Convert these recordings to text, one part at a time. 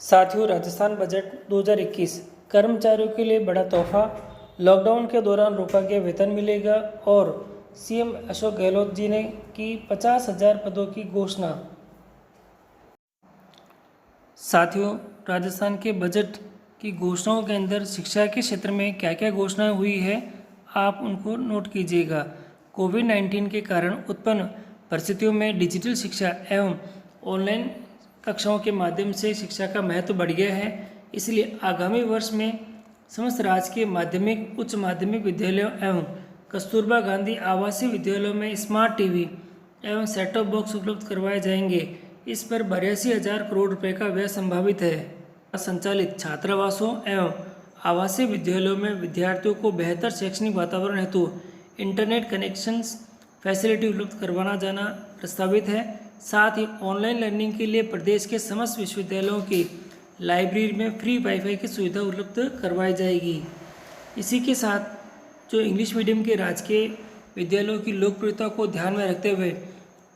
साथियों, राजस्थान बजट 2021 कर्मचारियों के लिए बड़ा तोहफा। लॉकडाउन के दौरान रोका गया वेतन मिलेगा और सीएम अशोक गहलोत जी ने की 50,000 पदों की घोषणा। साथियों, राजस्थान के बजट की घोषणाओं के अंदर शिक्षा के क्षेत्र में क्या क्या घोषणाएं हुई है, आप उनको नोट कीजिएगा। कोविड-19 के कारण उत्पन्न परिस्थितियों में डिजिटल शिक्षा एवं ऑनलाइन कक्षाओं के माध्यम से शिक्षा का महत्व बढ़ गया है। इसलिए आगामी वर्ष में समस्त राजकीय माध्यमिक, उच्च माध्यमिक विद्यालयों एवं कस्तूरबा गांधी आवासीय विद्यालयों में स्मार्ट टीवी एवं सेट टॉप बॉक्स उपलब्ध करवाए जाएंगे। इस पर 82,000 करोड़ रुपए का व्यय संभावित है। संचालित छात्रावासों एवं आवासीय विद्यालयों में विद्यार्थियों को बेहतर शैक्षणिक वातावरण हेतु इंटरनेट कनेक्शंस फैसिलिटी उपलब्ध करवाना जाना प्रस्तावित है। साथ ही ऑनलाइन लर्निंग के लिए प्रदेश के समस्त विश्वविद्यालयों की लाइब्रेरी में फ्री वाईफाई की सुविधा उपलब्ध करवाई जाएगी। इसी के साथ जो इंग्लिश मीडियम के राजकीय विद्यालयों की लोकप्रियता को ध्यान में रखते हुए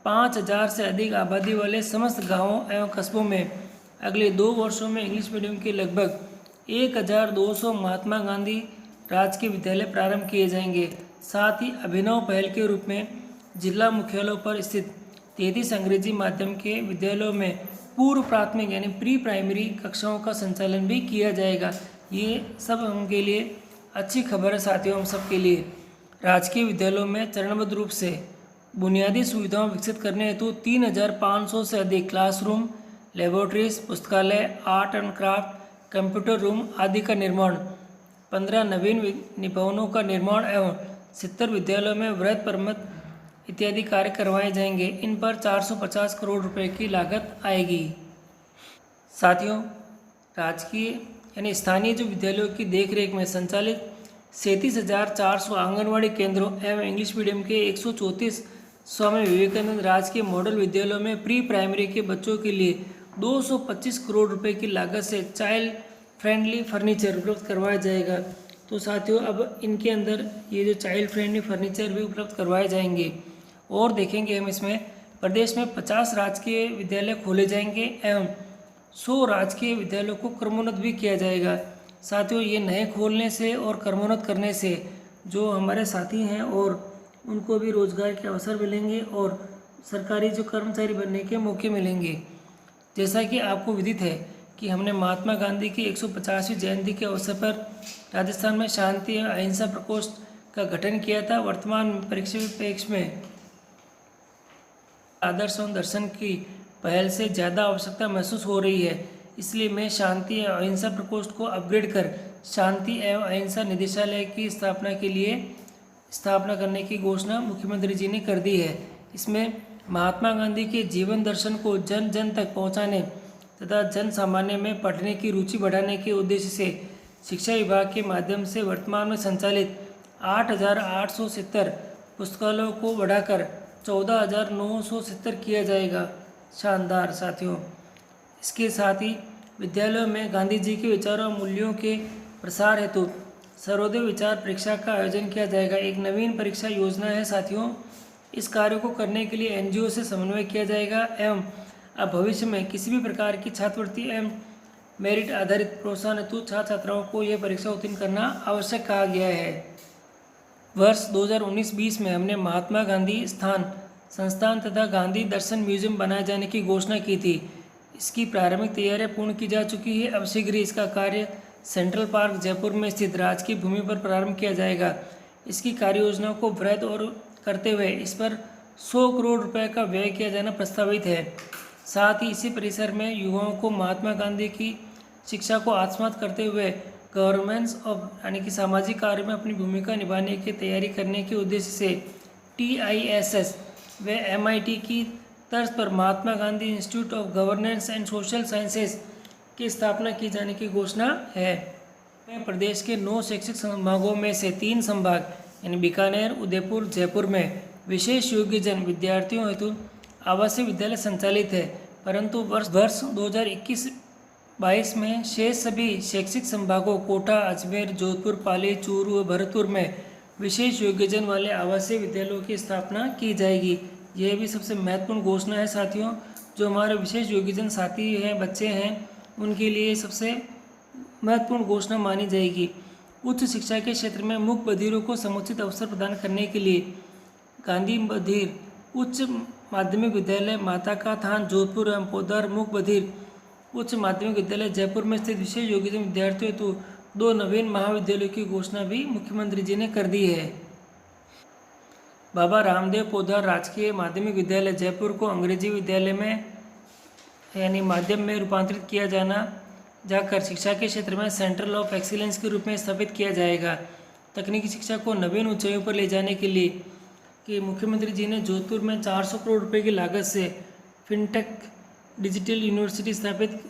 5,000 से अधिक आबादी वाले समस्त गांवों एवं कस्बों में अगले 2 वर्षों में इंग्लिश मीडियम के लगभग 1,200 महात्मा गांधी राजकीय विद्यालय प्रारंभ किए जाएंगे। साथ ही अभिनव पहल के रूप में जिला मुख्यालयों पर स्थित 33 अंग्रेजी माध्यम के विद्यालयों में पूर्व प्राथमिक यानी प्री प्राइमरी कक्षाओं का संचालन भी किया जाएगा। ये सब उनके लिए अच्छी खबर है साथियों। हम सबके लिए राजकीय विद्यालयों में चरणबद्ध रूप से बुनियादी सुविधाओं विकसित करने हेतु 3,500 से अधिक क्लासरूम, लेबोरेटरीज, पुस्तकालय, art and craft, computer room आदि का निर्माण, 15 नवीन भवनों का निर्माण एवं 70 विद्यालयों में वृहद प्रबंध इत्यादि कार्य करवाए जाएंगे। इन पर 450 करोड़ रुपए की लागत आएगी। साथियों, राजकीय यानी स्थानीय जो विद्यालयों की देखरेख में संचालित 37,400 आंगनवाड़ी केंद्रों एवं इंग्लिश मीडियम के 134 स्वामी विवेकानंद राजकीय मॉडल विद्यालयों में प्री प्राइमरी के बच्चों के लिए 225 करोड़ रुपए की लागत से चाइल्ड फ्रेंडली फर्नीचर उपलब्ध करवाया जाएगा। तो साथियों, अब इनके अंदर ये जो चाइल्ड फ्रेंडली फर्नीचर भी उपलब्ध करवाए जाएंगे। और देखेंगे हम इसमें प्रदेश में 50 राजकीय विद्यालय खोले जाएंगे एवं 100 राजकीय विद्यालयों को क्रमोन्नत भी किया जाएगा। साथियों, ये नए खोलने से और क्रमोन्नत करने से जो हमारे साथी हैं और उनको भी रोजगार के अवसर मिलेंगे और सरकारी जो कर्मचारी बनने के मौके मिलेंगे। जैसा कि आपको विदित है कि हमने महात्मा गांधी की 150वीं जयंती के अवसर पर राजस्थान में शांति एवं अहिंसा प्रकोष्ठ का गठन किया था। वर्तमान परिप्रेक्ष्य में आदर्श एवं दर्शन की पहल से ज़्यादा आवश्यकता महसूस हो रही है। इसलिए मैं शांति एवं अहिंसा प्रकोष्ठ को अपग्रेड कर शांति एवं अहिंसा निदेशालय की स्थापना करने की घोषणा मुख्यमंत्री जी ने कर दी है। इसमें महात्मा गांधी के जीवन दर्शन को जन जन तक पहुंचाने तथा जन सामान्य में पढ़ने की रुचि बढ़ाने के उद्देश्य से शिक्षा विभाग के माध्यम से वर्तमान में संचालित 8,870 पुस्तकालयों को बढ़ाकर 14,970 किया जाएगा। शानदार साथियों। इसके साथ ही विद्यालयों में गांधी जी के विचारों और मूल्यों के प्रसार हेतु सर्वोदय विचार परीक्षा का आयोजन किया जाएगा। एक नवीन परीक्षा योजना है साथियों। इस कार्य को करने के लिए एनजीओ से समन्वय किया जाएगा एवं अब भविष्य में किसी भी प्रकार की छात्रवृत्ति एवं मेरिट आधारित प्रोत्साहन हेतु छात्र छात्राओं को यह परीक्षा उत्तीर्ण करना आवश्यक कहा गया है। वर्ष 2019-20 में हमने महात्मा गांधी संस्थान तथा गांधी दर्शन म्यूजियम बनाए जाने की घोषणा की थी। इसकी प्रारंभिक तैयारियां पूर्ण की जा चुकी है। अब शीघ्र ही इसका कार्य सेंट्रल पार्क जयपुर में स्थित राजकीय भूमि पर प्रारंभ किया जाएगा। इसकी कार्य योजना को वृहद और करते हुए इस पर 100 करोड़ रुपए का व्यय किया जाना प्रस्तावित है। साथ ही इसी परिसर में युवाओं को महात्मा गांधी की शिक्षा को आत्मसात करते हुए गवर्नेंस ऑफ यानी कि सामाजिक कार्य में अपनी भूमिका निभाने की तैयारी करने के उद्देश्य से TISS व MIT की तर्ज पर Mahatma Gandhi institute of governance and social sciences की स्थापना की जाने की घोषणा है। प्रदेश के 9 शैक्षिक संभागों में से 3 संभाग यानी बीकानेर, उदयपुर, जयपुर में विशेष योग्यजन विद्यार्थियों हेतु आवासीय विद्यालय संचालित है, परंतु वर्ष 2021-22 में शेष सभी शैक्षिक संभागों कोटा, अजमेर, जोधपुर, पाली, चूरू व भरतपुर में विशेष योग्यजन वाले आवासीय विद्यालयों की स्थापना की जाएगी। यह भी सबसे महत्वपूर्ण घोषणा है साथियों। जो हमारे विशेष योग्यजन साथी हैं, बच्चे हैं, उनके लिए सबसे महत्वपूर्ण घोषणा मानी जाएगी। उच्च शिक्षा के क्षेत्र में मूक बधिरों को समुचित अवसर प्रदान करने के लिए गांधी बधिर उच्च माध्यमिक विद्यालय माता का थान जोधपुर एवं पोदार मूक बधिर उच्च माध्यमिक विद्यालय जयपुर में स्थित विशेष योग्यता विद्यार्थियों हेतु 2 नवीन महाविद्यालयों की घोषणा भी मुख्यमंत्री जी ने कर दी है। बाबा रामदेव पोदार राजकीय माध्यमिक विद्यालय जयपुर को अंग्रेजी विद्यालय में यानी माध्यम में रूपांतरित किया जाकर शिक्षा के क्षेत्र में सेंट्रल ऑफ एक्सीलेंस के रूप में स्थापित किया जाएगा। तकनीकी शिक्षा को नवीन ऊंचाइयों पर ले जाने के लिए कि मुख्यमंत्री जी ने जोधपुर में 400 करोड़ रुपए की लागत से फिनटेक डिजिटल यूनिवर्सिटी स्थापित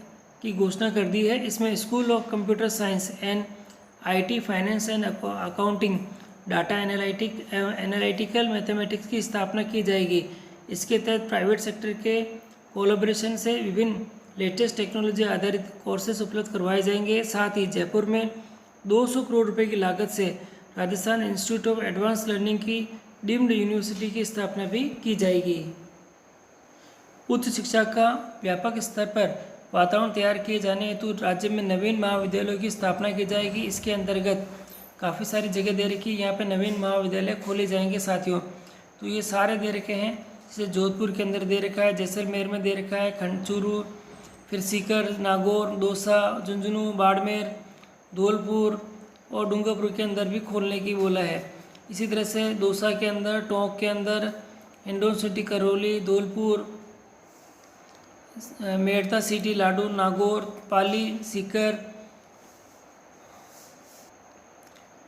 की घोषणा कर दी है। इसमें school of computer science and IT, finance and accounting, data analytical mathematics की स्थापना की जाएगी। इसके तहत प्राइवेट सेक्टर के कोलैबोरेशन से विभिन्न लेटेस्ट टेक्नोलॉजी आधारित कोर्सेज उपलब्ध करवाए जाएंगे। साथ ही जयपुर में 200 करोड़ रुपए की लागत से Rajasthan institute of advance learning की डीम्ड यूनिवर्सिटी की स्थापना भी की जाएगी। उच्च शिक्षा का व्यापक स्तर पर वातावरण तैयार किए जाने हेतु राज्य में नवीन महाविद्यालयों की स्थापना की जाएगी। इसके अंतर्गत काफ़ी सारी जगह दे रखी है, यहाँ पे नवीन महाविद्यालय खोले जाएंगे साथियों। तो ये सारे दे रखे हैं, जैसे जोधपुर के अंदर दे रखा है, जैसलमेर में दे रखा है, खंडचूरू, फिर सीकर, नागौर, दौसा, झुंझुनू, बाड़मेर, धौलपुर और डूंगरपुर के अंदर भी खोलने की बोला है। इसी तरह से दौसा के अंदर, टोंक के अंदर, हिंडोन सिटी, करौली, धौलपुर, मेड़ता सिटी, लाडू, नागौर, पाली, सीकर,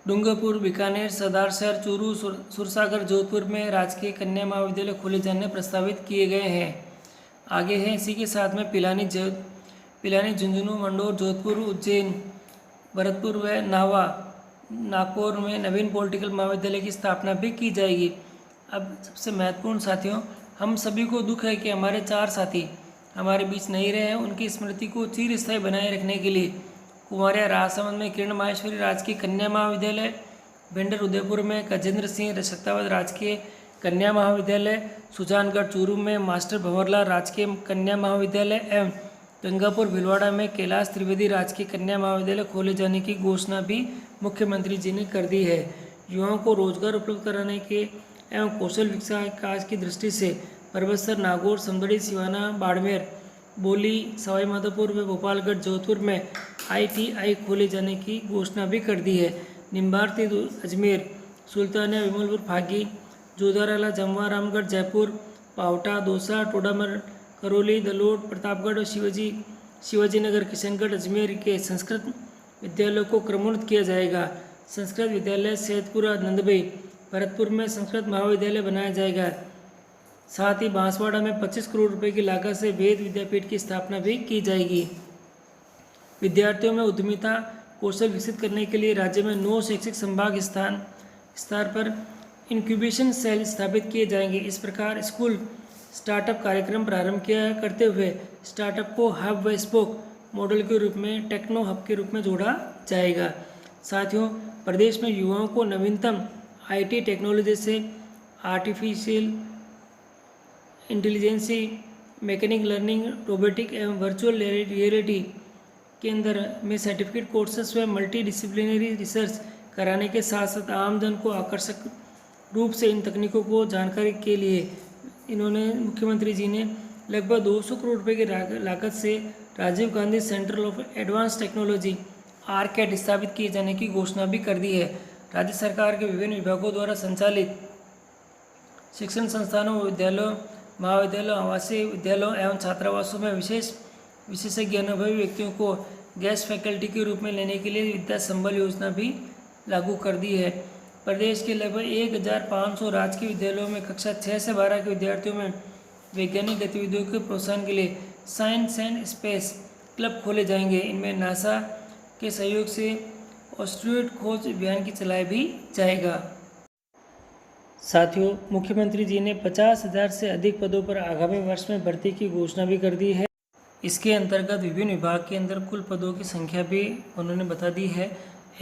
डूंगरपुर, बीकानेर, सरदारशहर, चूरू, सुरसागर, जोधपुर में राजकीय कन्या महाविद्यालय खोले जाने प्रस्तावित किए गए हैं। आगे है इसी के साथ में पिलानी, झुंझुनू, मंडोर, जोधपुर, उज्जैन, भरतपुर व नागौर में नवीन पॉलिटिकल महाविद्यालय की स्थापना भी की जाएगी। अब सबसे महत्वपूर्ण साथियों, हम सभी को दुख है कि हमारे 4 साथी हमारे बीच नहीं रहे हैं। उनकी स्मृति को चिरस्थायी बनाए रखने के लिए कुमारिया राजसमंद में किरण माहेश्वरी राजकीय कन्या महाविद्यालय, भिंडर उदयपुर में गजेंद्र सिंह शक्तावत राजकीय कन्या महाविद्यालय, सुजानगढ़ चूरू में मास्टर भंवरलाल राजकीय कन्या महाविद्यालय एवं गंगापुर भिलवाड़ा में कैलाश त्रिवेदी राजकीय कन्या महाविद्यालय खोले जाने की घोषणा भी मुख्यमंत्री जी ने कर दी है। युवाओं को रोजगार उपलब्ध कराने के एवं कौशल विकास की दृष्टि से परबतसर, नागौर, समदड़ी, सिवाना, बाड़मेर, बोली, सवाईमाधोपुर व गोपालगढ़, जोधपुर में ITI खोले जाने की घोषणा भी कर दी है। निम्बार्ती, अजमेर, सुल्तानिया, विमलपुर, फागी, जोधाराला, जमवा, रामगढ़, जयपुर, पावटा, दौसा, टोडामर, करौली, दलोद, प्रतापगढ़ और शिवाजी नगर, किशनगढ़, अजमेर के संस्कृत विद्यालयों को क्रमोन्नत किया जाएगा। संस्कृत विद्यालय सैदपुरा, नंदबई, भरतपुर में संस्कृत महाविद्यालय बनाया जाएगा। साथ ही बांसवाड़ा में 25 करोड़ रुपए की लागत से वेद विद्यापीठ की स्थापना भी की जाएगी। विद्यार्थियों में उद्यमिता कौशल विकसित करने के लिए राज्य में 9 शैक्षिक संभाग स्तर पर इंक्यूबेशन सेल स्थापित किए जाएंगे। इस प्रकार स्कूल स्टार्टअप कार्यक्रम प्रारंभ किया करते हुए स्टार्टअप को हब व स्पोक मॉडल के रूप में टेक्नो हब के रूप में जोड़ा जाएगा। साथियों, प्रदेश में युवाओं को नवीनतम IT टेक्नोलॉजी से artificial intelligence, mechanic learning, robotic एवं वर्चुअल रियलिटी के अंदर में सर्टिफिकेट कोर्सेस व मल्टी डिसिप्लिनरी रिसर्च कराने के साथ साथ आमजन को आकर्षक रूप से इन तकनीकों को जानकारी के लिए इन्होंने मुख्यमंत्री जी ने लगभग 200 करोड़ रुपए की लागत से Rajiv Gandhi centre of advance technology ARCAT स्थापित किए जाने की घोषणा भी कर दी है। राज्य सरकार के विभिन्न विभागों द्वारा संचालित शिक्षण संस्थानों, विद्यालयों, महाविद्यालयों, आवासीय विद्यालयों एवं छात्रावासों में विशेषज्ञ अनुभवी व्यक्तियों को गेस्ट फैकल्टी के रूप में लेने के लिए विद्या संबल योजना भी लागू कर दी है। प्रदेश के लगभग 1500 राजकीय विद्यालयों में कक्षा 6 से 12 के विद्यार्थियों में वैज्ञानिक गतिविधियों के प्रोत्साहन के लिए साइंस एंड स्पेस क्लब खोले जाएंगे। इनमें नासा के सहयोग से एस्ट्रॉयड खोज अभियान की चलाया भी जाएगा। साथियों, मुख्यमंत्री जी ने 50,000 से अधिक पदों पर आगामी वर्ष में भर्ती की घोषणा भी कर दी है। इसके अंतर्गत विभिन्न विभाग के अंदर कुल पदों की संख्या भी उन्होंने बता दी है।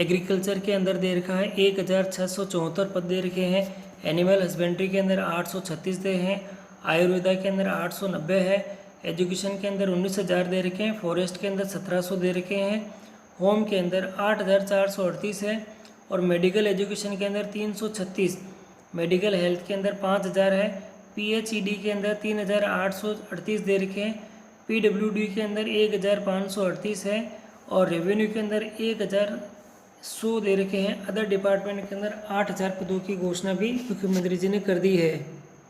एग्रीकल्चर के अंदर दे रखा है 1674 पद दे रखे हैं। एनिमल हस्बेंड्री के अंदर 836 दे हैं। आयुर्वेदा के अंदर 890 है। एजुकेशन के अंदर 19,000 दे रखे हैं, फॉरेस्ट के अंदर 1700 दे रखे हैं, होम के अंदर 8,438 है और मेडिकल एजुकेशन के अंदर 336, मेडिकल हेल्थ के अंदर 5,000 है, PHED के अंदर 3,838 दे रखे हैं, PWD के अंदर 1,538 है और रेवेन्यू के अंदर 1,100 दे रखे हैं। अदर डिपार्टमेंट के अंदर 8,000 पदों की घोषणा भी मुख्यमंत्री जी ने कर दी है।